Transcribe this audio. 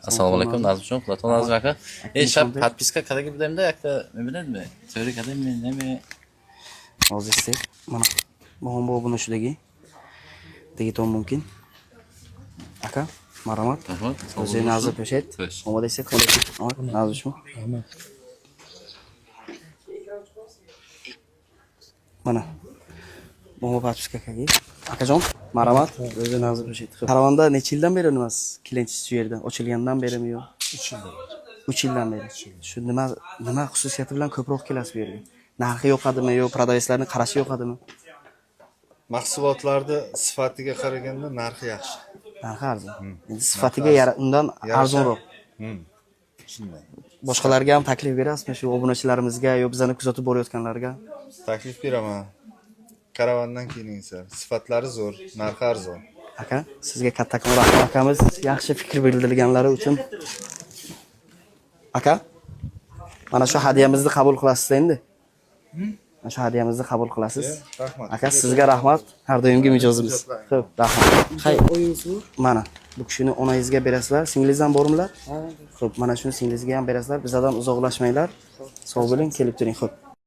Assalomu alaykum, Nazimjon, Platon Nazim aka. Shab подписка qadagi budamda yakda nima biladimi? To'ri qadami nima? Hozir mana bu buni shudagi. Digiton mumkin. Aka, marhamat. O'zingiz nazar po'shet. Omoda esa qo'lga. Nazimjon. Mana. Bu подписка qadagi. Akajon, marhamat. O'zingiz nazar po'shet. Qaravanda necha yildan beri nimasiz? Klientingiz shu yerda ochilgandan berimi yo'q? 3 yildan. 3 yildan beri. Shu nima xususiyati bilan ko'proq kelasiz bu yerga? Narxi yo'qadimi yo prodayslarning qarashi yo'qadimi? Mahsulotlarni sifatiga qaraganda narxi yaxshi. Narxi arzon. Endi sifatiga undan arzonroq. Shunday. Boshqalarga ham taklif berasizmi shu obunachilarimizga yo bizani kuzatib borayotganlarga? Taklif beraman. Karavandan kelingizlar. Sifatlari zo'r, narxi arzon. Aka, sizga kattakon rahmat akamiz, yaxshi fikr bildirganlari uchun. Aka, mana shu hadiyamizni qabul qilasiz endi. Mana shu hadiyamizni qabul qilasiz. Rahmat. Aka, sizga rahmat. Har doimgi mijozimiz. Xo'p, rahmat. Hay, mana bu kishini onangizga berasizlar. Singlizdan bormilar? Xo'p, mana shuni singlizga ham berasizlar. Bizdan uzoqlashmanglar. Sog' bo'ling, kelib turing, xo'p.